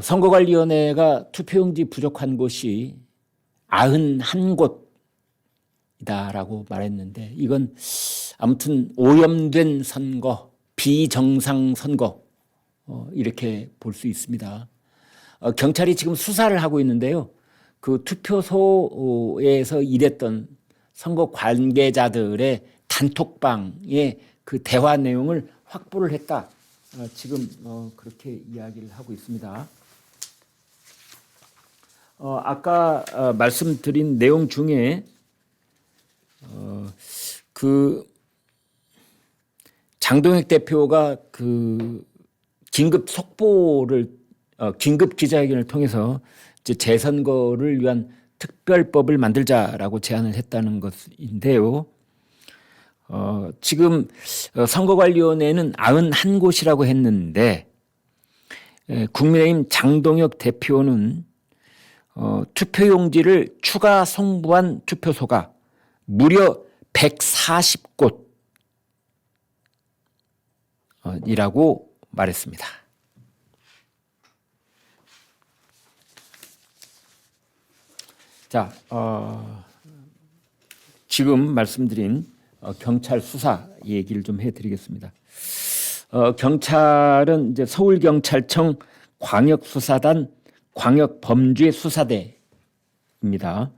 선거관리위원회가 투표용지 부족한 곳이 91곳이다라고 말했는데 이건 아무튼 오염된 선거, 비정상 선거 이렇게 볼 수 있습니다. 경찰이 지금 수사를 하고 있는데요. 그 투표소에서 일했던 선거 관계자들의 단톡방의 그 대화 내용을 확보를 했다. 지금 그렇게 이야기를 하고 있습니다. 아까 말씀드린 내용 중에 그 장동혁 대표가 그 긴급 속보를 긴급 기자회견을 통해서 이제 재선거를 위한 특별법을 만들자라고 제안을 했다는 것인데요. 지금 선거관리위원회는 91곳이라고 했는데 국민의힘 장동혁 대표는 투표용지를 추가 송부한 투표소가 무려 140곳이라고 말했습니다. 자, 지금 말씀드린 경찰 수사 얘기를 좀 해드리겠습니다. 경찰은 이제 서울경찰청 광역수사단 광역범죄수사대입니다.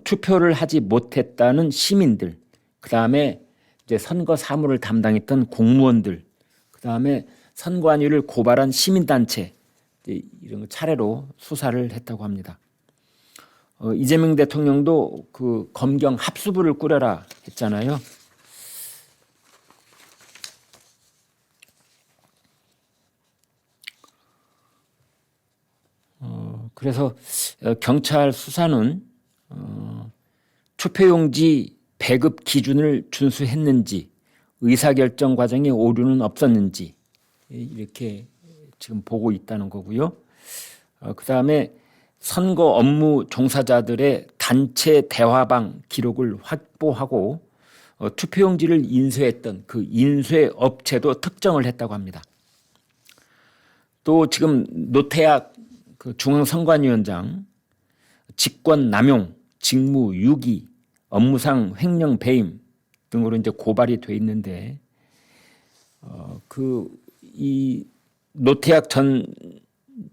투표를 하지 못했다는 시민들, 그 다음에 이제 선거 사무를 담당했던 공무원들, 그 다음에 선관위를 고발한 시민단체 이런 거 차례로 수사를 했다고 합니다. 이재명 대통령도 그 검경 합수부를 꾸려라 했잖아요. 그래서 경찰 수사는 투표용지 배급 기준을 준수했는지, 의사결정 과정에 오류는 없었는지 이렇게 지금 보고 있다는 거고요. 그다음에 선거 업무 종사자들의 단체 대화방 기록을 확보하고 투표용지를 인쇄했던 그 인쇄 업체도 특정을 했다고 합니다. 또 지금 노태악 그 중앙선관위원장 직권 남용, 직무 유기, 업무상 횡령 배임 등으로 이제 고발이 돼 있는데 이 노태악 전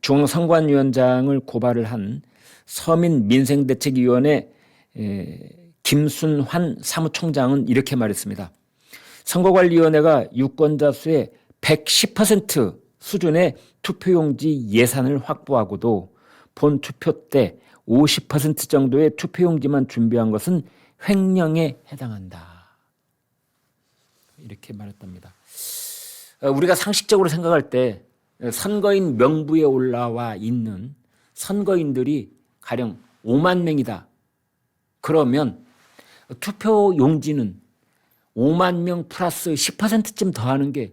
중앙선관위원장을 고발을 한 서민민생대책위원회 김순환 사무총장은 이렇게 말했습니다. 선거관리위원회가 유권자 수의 110% 수준의 투표용지 예산을 확보하고도 본 투표 때 50% 정도의 투표용지만 준비한 것은 횡령에 해당한다. 이렇게 말했답니다. 우리가 상식적으로 생각할 때 선거인 명부에 올라와 있는 선거인들이 가령 5만 명이다. 그러면 투표 용지는 5만 명 플러스 10%쯤 더하는 게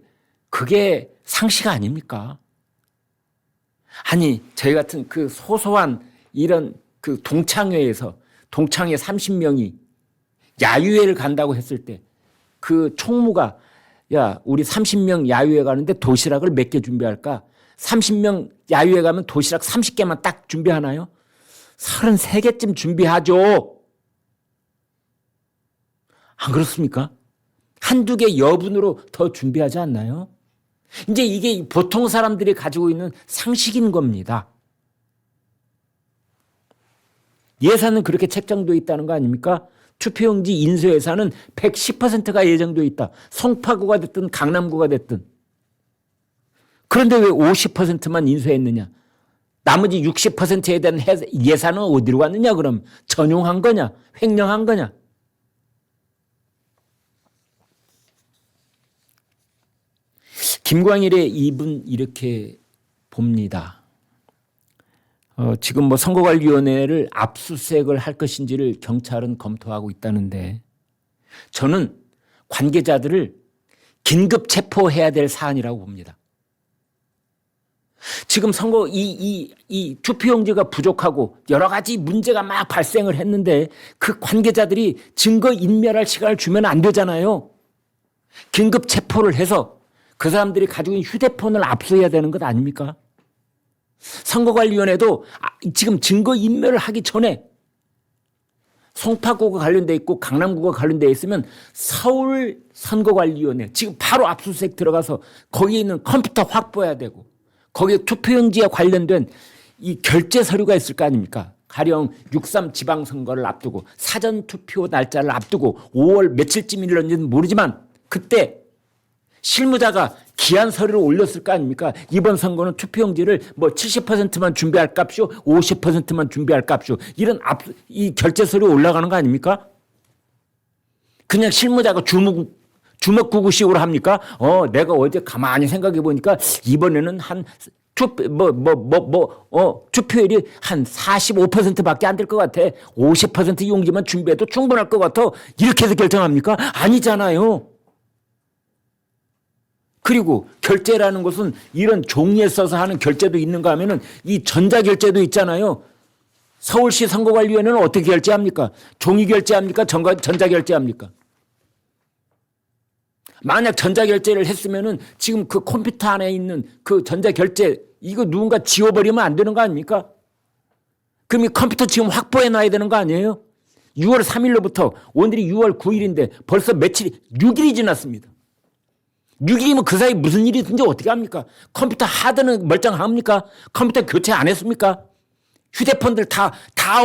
그게 상식 아닙니까? 아니 저희 같은 그 소소한 이런 그 동창회에서 동창회 30명이 야유회를 간다고 했을 때 그 총무가 야, 우리 30명 야유회 가는데 도시락을 몇 개 준비할까? 30명 야유회 가면 도시락 30개만 딱 준비하나요? 33개쯤 준비하죠. 안 그렇습니까? 한두 개 여분으로 더 준비하지 않나요? 이제 이게 보통 사람들이 가지고 있는 상식인 겁니다. 예산은 그렇게 책정되어 있다는 거 아닙니까? 투표용지 인쇄 예산은 110%가 예정되어 있다. 송파구가 됐든 강남구가 됐든. 그런데 왜 50%만 인쇄했느냐? 나머지 60%에 대한 예산은 어디로 갔느냐 그럼? 전용한 거냐? 횡령한 거냐? 김광일의 입은 이렇게 봅니다. 지금 뭐 선거관리위원회를 압수수색을 할 것인지를 경찰은 검토하고 있다는데 저는 관계자들을 긴급 체포해야 될 사안이라고 봅니다. 지금 선거 이 투표용지가 부족하고 여러 가지 문제가 막 발생을 했는데 그 관계자들이 증거 인멸할 시간을 주면 안 되잖아요. 긴급 체포를 해서 그 사람들이 가지고 있는 휴대폰을 압수해야 되는 것 아닙니까? 선거관리위원회도 지금 증거인멸을 하기 전에 송파구가 관련돼 있고 강남구가 관련돼 있으면 서울 선거관리위원회 지금 바로 압수수색 들어가서 거기에 있는 컴퓨터 확보해야 되고 거기에 투표용지에 관련된 이 결제 서류가 있을 거 아닙니까? 가령 6.3 지방선거를 앞두고 사전투표 날짜를 앞두고 5월 며칠쯤이었는지는 모르지만 그때 실무자가 기한 서류를 올렸을 거 아닙니까? 이번 선거는 투표용지를 뭐 70%만 준비할 값이요, 50%만 준비할 값이요. 이런 이 결제 서류 올라가는 거 아닙니까? 그냥 실무자가 주먹구구식으로 합니까? 내가 어제 가만히 생각해 보니까 이번에는 한 투표율이 한 45%밖에 안 될 것 같아. 50% 용지만 준비해도 충분할 것 같아. 이렇게 해서 결정합니까? 아니잖아요. 그리고 결제라는 것은 이런 종이에 써서 하는 결제도 있는가 하면은 이 전자결제도 있잖아요. 서울시 선거관리위원회는 어떻게 결제합니까? 종이 결제합니까? 전자결제합니까? 만약 전자결제를 했으면은 지금 그 컴퓨터 안에 있는 그 전자결제 이거 누군가 지워버리면 안 되는 거 아닙니까? 그럼 이 컴퓨터 지금 확보해 놔야 되는 거 아니에요? 6월 3일로부터 오늘이 6월 9일인데 벌써 6일이 지났습니다. 6일이면 그 사이 무슨 일이 있든지 어떻게 합니까? 컴퓨터 하드는 멀쩡합니까? 컴퓨터 교체 안 했습니까? 휴대폰들 다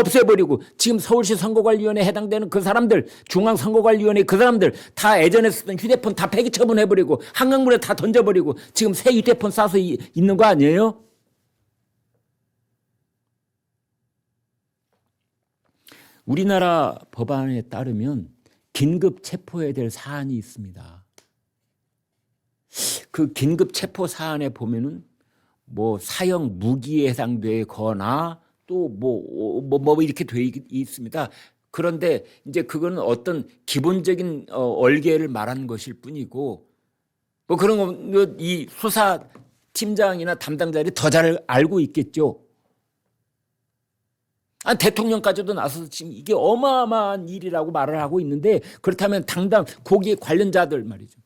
없애버리고 지금 서울시 선거관리위원회에 해당되는 그 사람들 중앙선거관리위원회 그 사람들 다 예전에 쓰던 휴대폰 다 폐기 처분해버리고 한강물에 다 던져버리고 지금 새 휴대폰 싸서 있는 거 아니에요? 우리나라 법안에 따르면 긴급 체포해야 될 사안이 있습니다. 그 긴급 체포 사안에 보면은 뭐 사형 무기에 해당되거나 또 뭐 이렇게 돼 있습니다. 그런데 이제 그거는 어떤 기본적인 얼개를 말하는 것일 뿐이고 뭐 그런 거 이 수사 팀장이나 담당자들이 더 잘 알고 있겠죠. 대통령까지도 나서서 지금 이게 어마어마한 일이라고 말을 하고 있는데 그렇다면 당당 거기에 관련자들 말이죠.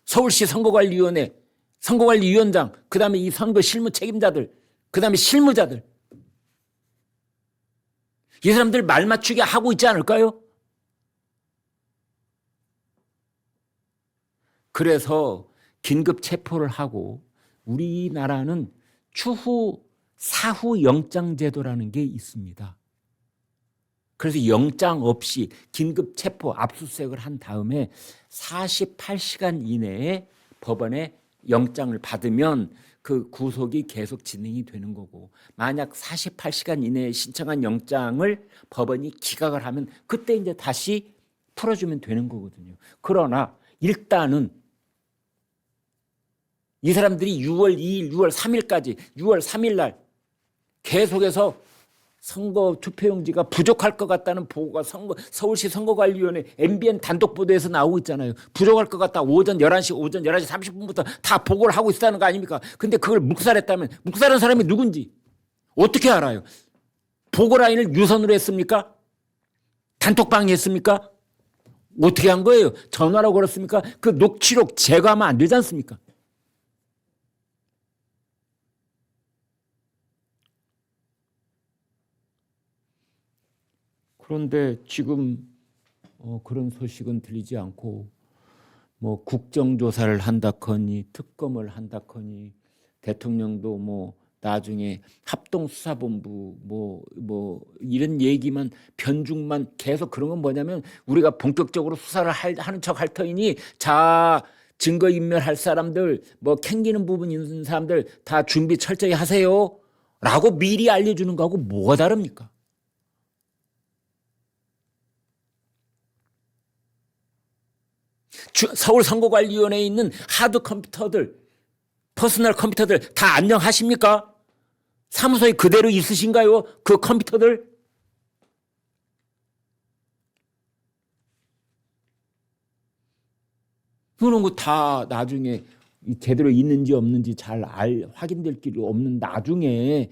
서울시 선거관리위원회, 선거관리위원장, 그다음에 이 선거 실무 책임자들, 그다음에 실무자들. 이 사람들 말 맞추게 하고 있지 않을까요? 그래서 긴급 체포를 하고 우리나라는 추후 사후 영장 제도라는 게 있습니다. 그래서 영장 없이 긴급 체포 압수수색을 한 다음에 48시간 이내에 법원에 영장을 받으면 그 구속이 계속 진행이 되는 거고 만약 48시간 이내에 신청한 영장을 법원이 기각을 하면 그때 이제 다시 풀어주면 되는 거거든요. 그러나 일단은 이 사람들이 6월 2일, 6월 3일까지 6월 3일 날 계속해서 선거 투표용지가 부족할 것 같다는 보고가 서울시 선거관리위원회 MBN 단독 보도에서 나오고 있잖아요. 부족할 것 같다. 오전 11시 30분부터 다 보고를 하고 있다는 거 아닙니까? 근데 그걸 묵살했다면 묵살한 사람이 누군지 어떻게 알아요? 보고 라인을 유선으로 했습니까? 단톡방에 했습니까? 어떻게 한 거예요? 전화로 걸었습니까? 그 녹취록 제거하면 안 되지 않습니까? 그런데 지금 그런 소식은 들리지 않고 뭐 국정조사를 한다커니 특검을 한다커니 대통령도 뭐 나중에 합동수사본부 뭐 이런 얘기만 변죽만 계속 그런 건 뭐냐면 우리가 본격적으로 수사를 하는 척 할 터이니 자 증거인멸할 사람들 뭐 캥기는 부분 있는 사람들 다 준비 철저히 하세요 라고 미리 알려주는 거하고 뭐가 다릅니까? 서울 선거관리위원회에 있는 하드 컴퓨터들, 퍼스널 컴퓨터들 다 안녕하십니까? 사무소에 그대로 있으신가요? 그 컴퓨터들? 그런 거 다 나중에 제대로 있는지 없는지 잘 확인될 길이 없는 나중에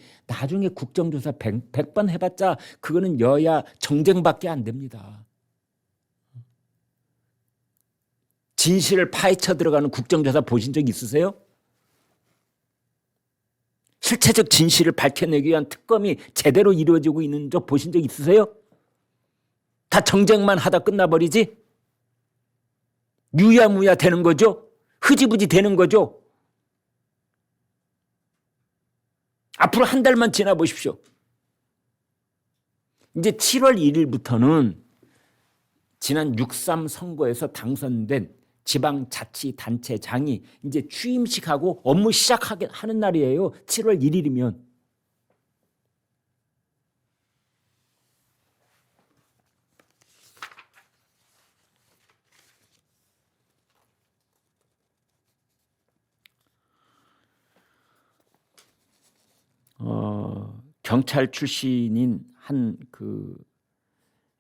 국정조사 100번 해봤자 그거는 여야 정쟁밖에 안 됩니다. 진실을 파헤쳐 들어가는 국정조사 보신 적 있으세요? 실체적 진실을 밝혀내기 위한 특검이 제대로 이루어지고 있는 적 보신 적 있으세요? 다 정쟁만 하다 끝나버리지? 유야무야 되는 거죠? 흐지부지 되는 거죠? 앞으로 한 달만 지나보십시오. 이제 7월 1일부터는 지난 6.3 선거에서 당선된 지방자치단체장이 이제 취임식하고 업무 시작하는 날이에요. 7월 1일이면. 경찰 출신인 한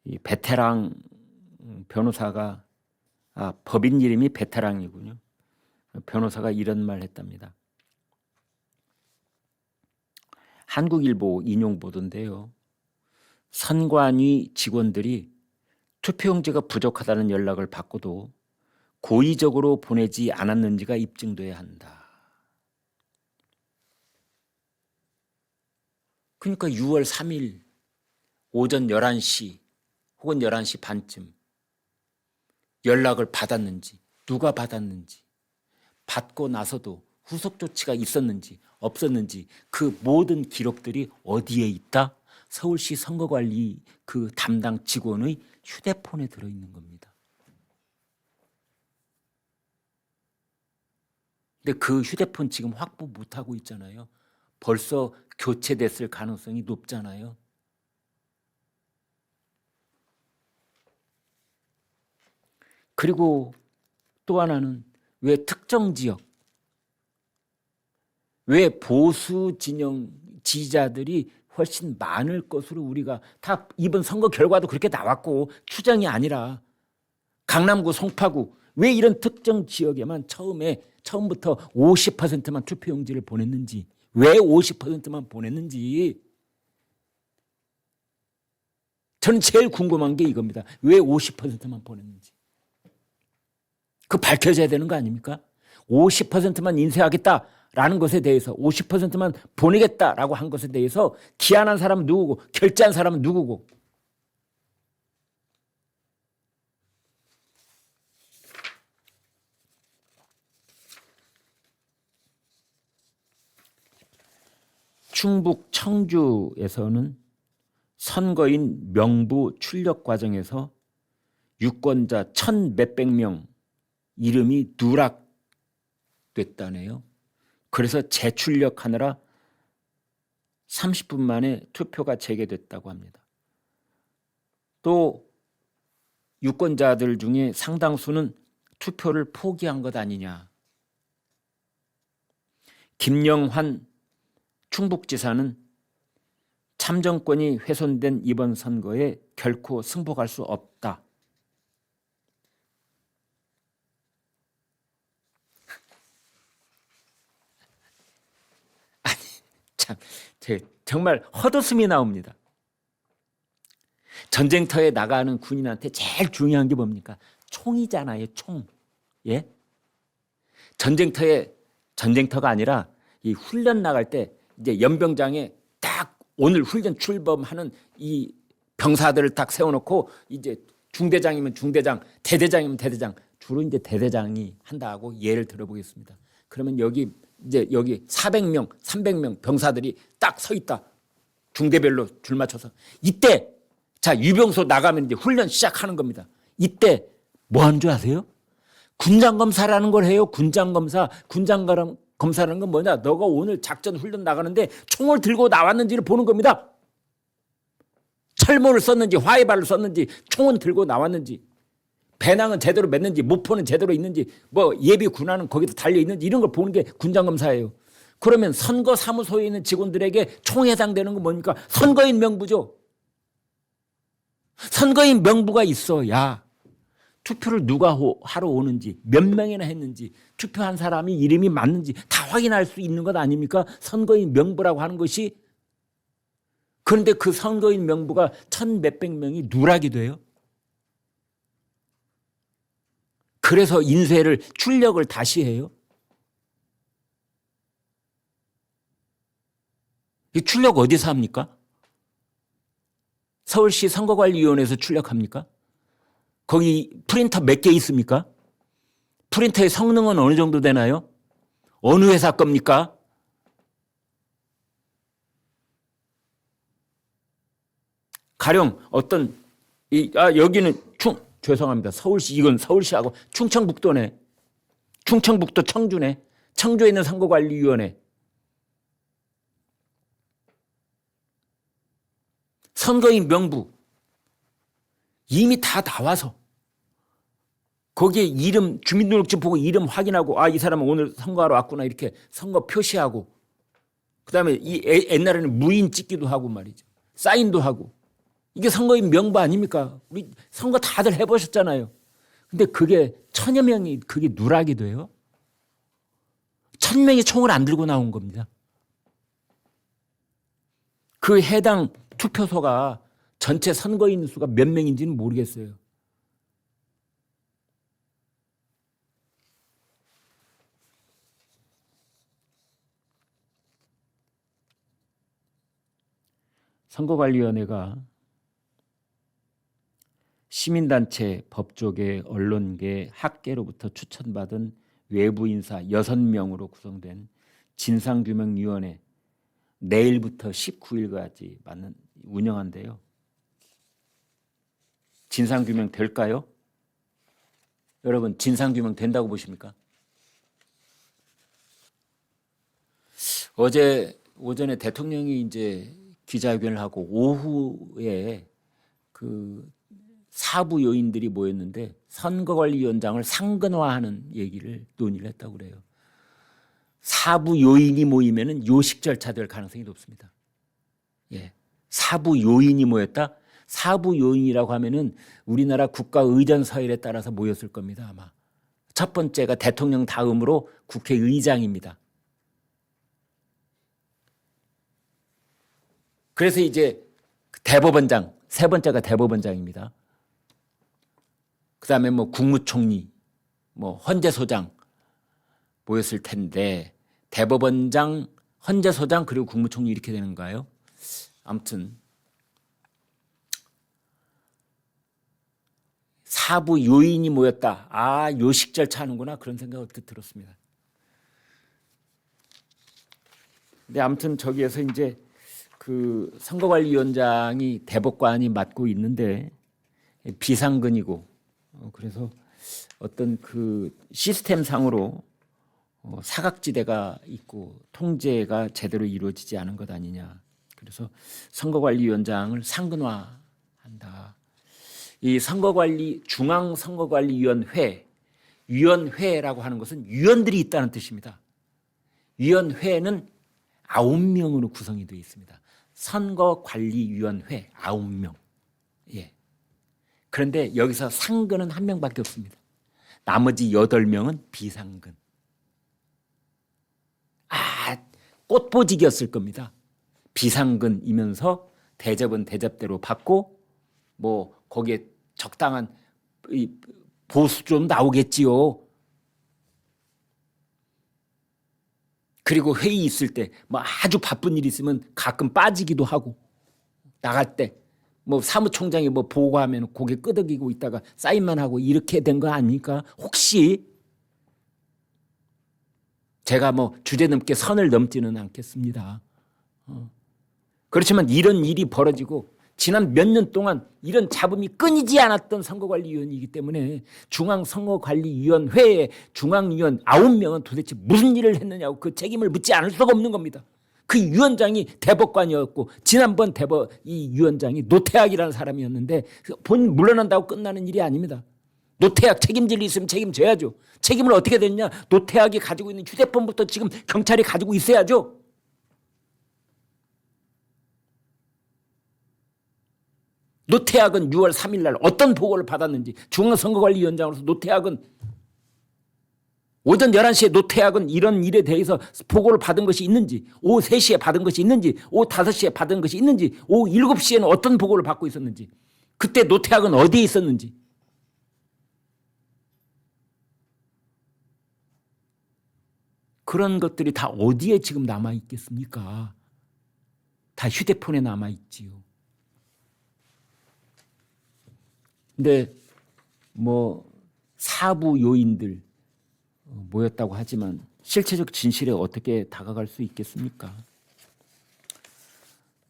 이 베테랑 변호사가 법인 이름이 베테랑이군요. 변호사가 이런 말 했답니다. 한국일보 인용 보도인데요. 선관위 직원들이 투표용지가 부족하다는 연락을 받고도 고의적으로 보내지 않았는지가 입증돼야 한다. 그러니까 6월 3일 오전 11시 혹은 11시 반쯤 연락을 받았는지, 누가 받았는지, 받고 나서도 후속 조치가 있었는지 없었는지 그 모든 기록들이 어디에 있다? 서울시 선거관리 그 담당 직원의 휴대폰에 들어있는 겁니다. 근데 그 휴대폰 지금 확보 못하고 있잖아요. 벌써 교체됐을 가능성이 높잖아요. 그리고 또 하나는 왜 특정 지역, 왜 보수 진영 지지자들이 훨씬 많을 것으로 우리가 다 이번 선거 결과도 그렇게 나왔고 추정이 아니라 강남구, 송파구 왜 이런 특정 지역에만 처음부터 50%만 투표용지를 보냈는지, 왜 50%만 보냈는지 저는 제일 궁금한 게 이겁니다. 왜 50%만 보냈는지. 그 밝혀져야 되는 거 아닙니까? 50%만 인쇄하겠다라는 것에 대해서 50%만 보내겠다라고 한 것에 대해서 기한한 사람은 누구고 결제한 사람은 누구고. 충북 청주에서는 선거인 명부 출력 과정에서 유권자 1,000몇백 명 이름이 누락됐다네요. 그래서 재출력하느라 30분 만에 투표가 재개됐다고 합니다. 또 유권자들 중에 상당수는 투표를 포기한 것 아니냐. 김영환 충북지사는 참정권이 훼손된 이번 선거에 결코 승복할 수 없다. 아니, 참, 정말 헛웃음이 나옵니다. 전쟁터에 나가는 군인한테 제일 중요한 게 뭡니까? 총이잖아요, 총. 예? 전쟁터가 아니라 이 훈련 나갈 때 이제 연병장에 딱 오늘 훈련 출범하는 이 병사들을 딱 세워놓고 이제 중대장이면 중대장, 대대장이면 대대장, 주로 이제 대대장이 한다고 예를 들어보겠습니다. 그러면 여기 400명, 300명 병사들이 딱 서 있다. 중대별로 줄 맞춰서 이때 자 유병소 나가면 이제 훈련 시작하는 겁니다. 이때 뭐 하는 줄 아세요? 군장 검사라는 걸 해요. 군장 검사라는 건 뭐냐? 너가 오늘 작전 훈련 나가는데 총을 들고 나왔는지를 보는 겁니다. 철문을 썼는지 화이발을 썼는지 총은 들고 나왔는지 배낭은 제대로 맸는지 모포는 제대로 있는지 뭐 예비 군화는 거기다 달려 있는지 이런 걸 보는 게 군장 검사예요. 그러면 선거 사무소에 있는 직원들에게 총에 해당되는 건 뭡니까? 선거인 명부죠. 선거인 명부가 있어야 투표를 누가 하러 오는지 몇 명이나 했는지 투표한 사람이 이름이 맞는지 다 확인할 수 있는 것 아닙니까? 선거인 명부라고 하는 것이. 그런데 그 선거인 명부가 1,000몇백 명이 누락이 돼요. 그래서 출력을 다시 해요. 이 출력 어디서 합니까? 서울시 선거관리위원회에서 출력합니까? 거기 프린터 몇 개 있습니까? 프린터의 성능은 어느 정도 되나요? 어느 회사 겁니까? 가령 어떤 여기는 죄송합니다. 서울시, 이건 서울시하고 충청북도네. 충청북도 청주네. 청주에 있는 선거관리위원회. 선거인 명부 이미 다 나와서 거기에 이름, 주민등록증 보고 이름 확인하고 이 사람은 오늘 선거하러 왔구나 이렇게 선거 표시하고, 그다음에 옛날에는 무인 찍기도 하고 말이죠. 사인도 하고. 이게 선거인 명부 아닙니까? 우리 선거 다들 해보셨잖아요. 근데 그게 1000여 명이 그게 누락이 돼요? 1000명이 총을 안 들고 나온 겁니다. 그 해당 투표소가 전체 선거인 수가 몇 명인지는 모르겠어요. 선거관리위원회가 시민단체, 법조계, 언론계, 학계로부터 추천받은 외부 인사 6명으로 구성된 진상규명위원회 내일부터 19일까지 운영한대요. 진상규명 될까요? 여러분, 진상규명 된다고 보십니까? 어제 오전에 대통령이 이제 기자회견을 하고 오후에 그 사부 요인들이 모였는데 선거관리위원장을 상근화하는 얘기를 논의를 했다고 그래요. 사부 요인이 모이면은 요식 절차될 가능성이 높습니다. 예, 사부 요인이 모였다. 사부 요인이라고 하면은 우리나라 국가 의전 서열에 따라서 모였을 겁니다. 아마 첫 번째가 대통령 다음으로 국회의장입니다. 그래서 이제 대법원장, 세 번째가 대법원장입니다. 그다음에 뭐 국무총리, 뭐 헌재소장 모였을 텐데 대법원장, 헌재소장 그리고 국무총리 이렇게 되는가요? 아무튼 사부 요인이 모였다. 요식 절차 하는구나 그런 생각을 들었습니다. 근데 아무튼 저기에서 이제 그 선거관리위원장이 대법관이 맡고 있는데 비상근이고, 그래서 어떤 그 시스템상으로 사각지대가 있고 통제가 제대로 이루어지지 않은 것 아니냐. 그래서 선거관리위원장을 상근화한다. 이 위원회라고 하는 것은 위원들이 있다는 뜻입니다. 위원회는 9명으로 구성이 되어 있습니다. 선거관리위원회 9명. 예. 그런데 여기서 상근은 1명밖에 없습니다. 나머지 8명은 비상근. 꽃보직이었을 겁니다. 비상근이면서 대접은 대접대로 받고 뭐 거기에 적당한 보수 좀 나오겠지요. 그리고 회의 있을 때 뭐 아주 바쁜 일 있으면 가끔 빠지기도 하고, 나갈 때 뭐 사무총장이 뭐 보고하면 고개 끄덕이고 있다가 사인만 하고 이렇게 된 거 아닙니까? 혹시 제가 뭐 주제 넘게 선을 넘지는 않겠습니다. 그렇지만 이런 일이 벌어지고 지난 몇 년 동안 이런 잡음이 끊이지 않았던 선거관리위원이기 때문에 중앙선거관리위원회의 중앙위원 9명은 도대체 무슨 일을 했느냐고 그 책임을 묻지 않을 수가 없는 겁니다. 그 위원장이 대법관이었고 지난번 이 위원장이 노태악이라는 사람이었는데 본인 물러난다고 끝나는 일이 아닙니다. 노태악 책임질 일 있으면 책임져야죠. 책임을 어떻게 됐냐? 노태악이 가지고 있는 휴대폰부터 지금 경찰이 가지고 있어야죠. 노태악은 6월 3일 날 어떤 보고를 받았는지, 중앙선거관리위원장으로서 노태악은 오전 11시에 노태악은 이런 일에 대해서 보고를 받은 것이 있는지, 오후 3시에 받은 것이 있는지, 오후 5시에 받은 것이 있는지, 오후 7시에는 어떤 보고를 받고 있었는지, 그때 노태악은 어디에 있었는지. 그런 것들이 다 어디에 지금 남아 있겠습니까? 다 휴대폰에 남아 있지요. 근데 뭐 사부 요인들 모였다고 하지만 실체적 진실에 어떻게 다가갈 수 있겠습니까?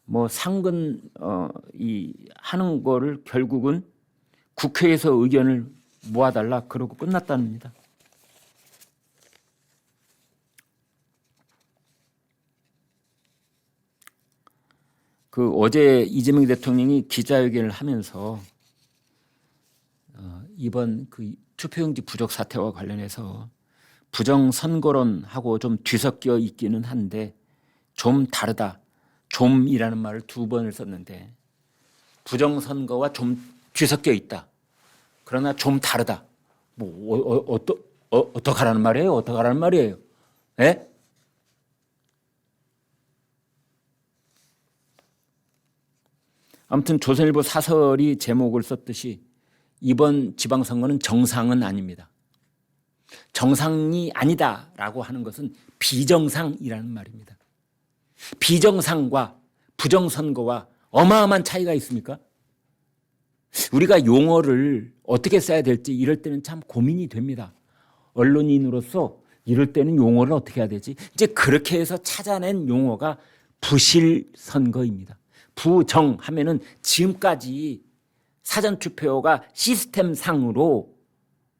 뭐 상근 이 하는 거를 결국은 국회에서 의견을 모아달라 그러고 끝났답니다. 그 어제 이재명 대통령이 기자회견을 하면서 이번 그 투표용지 부족 사태와 관련해서 부정선거론하고 좀 뒤섞여 있기는 한데 좀 다르다. 좀이라는 말을 2번을 썼는데 부정선거와 좀 뒤섞여 있다. 그러나 좀 다르다. 뭐 어떡하라는 말이에요? 어떡하라는 말이에요? 예? 아무튼 조선일보 사설이 제목을 썼듯이 이번 지방선거는 정상은 아닙니다. 정상이 아니다라고 하는 것은 비정상이라는 말입니다. 비정상과 부정선거와 어마어마한 차이가 있습니까? 우리가 용어를 어떻게 써야 될지 이럴 때는 참 고민이 됩니다. 언론인으로서 이럴 때는 용어를 어떻게 해야 되지? 이제 그렇게 해서 찾아낸 용어가 부실선거입니다. 부정 하면은 지금까지 사전투표가 시스템상으로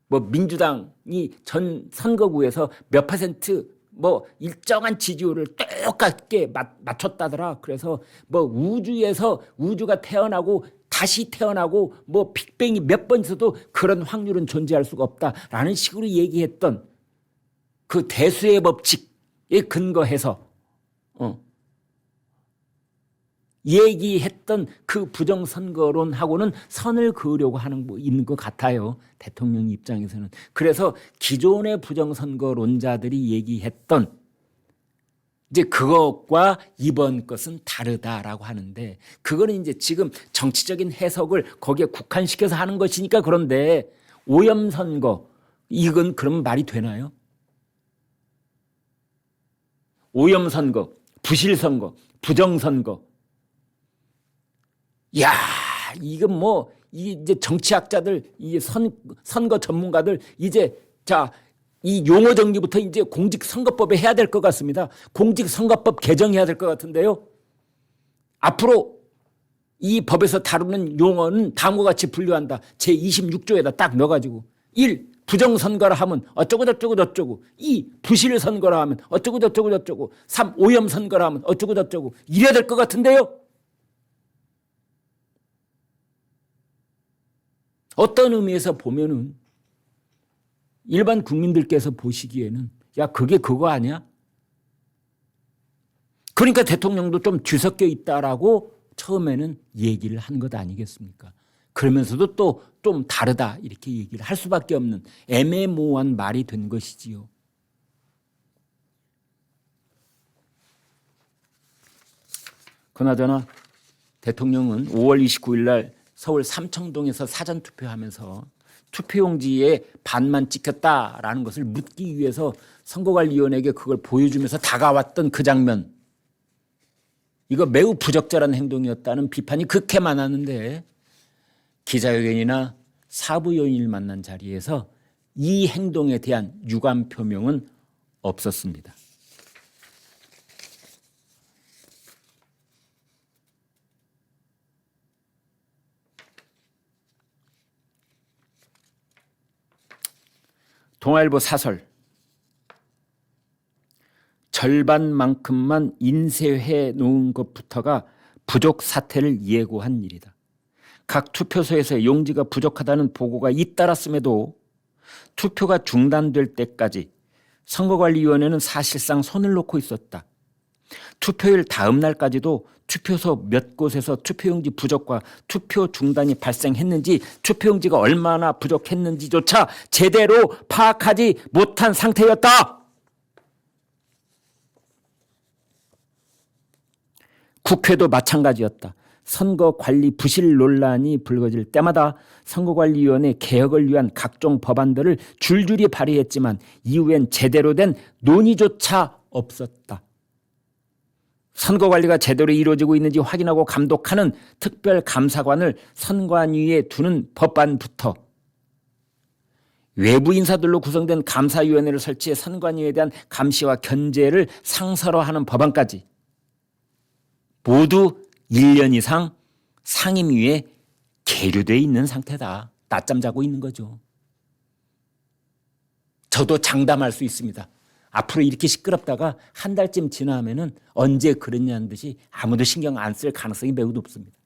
뭐 민주당이 전 선거구에서 몇 퍼센트 뭐 일정한 지지율을 똑같게 맞췄다더라. 그래서 뭐 우주가 태어나고 다시 태어나고 뭐 빅뱅이 몇 번 있어도 그런 확률은 존재할 수가 없다라는 식으로 얘기했던 그 대수의 법칙에 근거해서 얘기했던 그 부정선거론하고는 선을 그으려고 하는 뭐 있는 것 같아요. 대통령 입장에서는. 그래서 기존의 부정선거론자들이 얘기했던 이제 그것과 이번 것은 다르다라고 하는데 그거는 이제 지금 정치적인 해석을 거기에 국한시켜서 하는 것이니까 그런데 오염선거 이건 그러면 말이 되나요? 오염선거, 부실선거, 부정선거 야, 이건 뭐 이제 정치학자들, 이 선거 전문가들 이제 이 용어 정리부터 이제 공직선거법에 해야 될 것 같습니다. 공직선거법 개정해야 될 것 같은데요. 앞으로 이 법에서 다루는 용어는 다음과 같이 분류한다. 제26조에다 딱 넣어가지고 1. 부정선거라 하면 어쩌고 저쩌고 저쩌고 2. 부실선거라 하면 어쩌고 저쩌고 저쩌고 3. 오염선거라 하면 어쩌고 저쩌고 이래야 될 것 같은데요. 어떤 의미에서 보면은 일반 국민들께서 보시기에는 야 그게 그거 아니야? 그러니까 대통령도 좀 뒤섞여 있다라고 처음에는 얘기를 한 것 아니겠습니까? 그러면서도 또 좀 다르다 이렇게 얘기를 할 수밖에 없는 애매모호한 말이 된 것이지요. 그나저나 대통령은 5월 29일 날 서울 삼청동에서 사전투표하면서 투표용지에 반만 찍혔다라는 것을 묻기 위해서 선거관리위원회에게 그걸 보여주면서 다가왔던 그 장면. 이거 매우 부적절한 행동이었다는 비판이 극해 많았는데 기자회견이나 사부요인을 만난 자리에서 이 행동에 대한 유감 표명은 없었습니다. 동아일보 사설 절반만큼만 인쇄해 놓은 것부터가 부족 사태를 예고한 일이다. 각 투표소에서 용지가 부족하다는 보고가 잇따랐음에도 투표가 중단될 때까지 선거관리위원회는 사실상 손을 놓고 있었다. 투표일 다음 날까지도 투표소 몇 곳에서 투표용지 부족과 투표 중단이 발생했는지 투표용지가 얼마나 부족했는지조차 제대로 파악하지 못한 상태였다. 국회도 마찬가지였다. 선거관리 부실 논란이 불거질 때마다 선거관리위원회 개혁을 위한 각종 법안들을 줄줄이 발의했지만 이후엔 제대로 된 논의조차 없었다. 선거 관리가 제대로 이루어지고 있는지 확인하고 감독하는 특별감사관을 선관위에 두는 법안부터 외부 인사들로 구성된 감사위원회를 설치해 선관위에 대한 감시와 견제를 상설화하는 법안까지 모두 1년 이상 상임위에 계류되어 있는 상태다. 낮잠 자고 있는 거죠. 저도 장담할 수 있습니다. 앞으로 이렇게 시끄럽다가 한 달쯤 지나면은 언제 그랬냐는 듯이 아무도 신경 안 쓸 가능성이 매우 높습니다.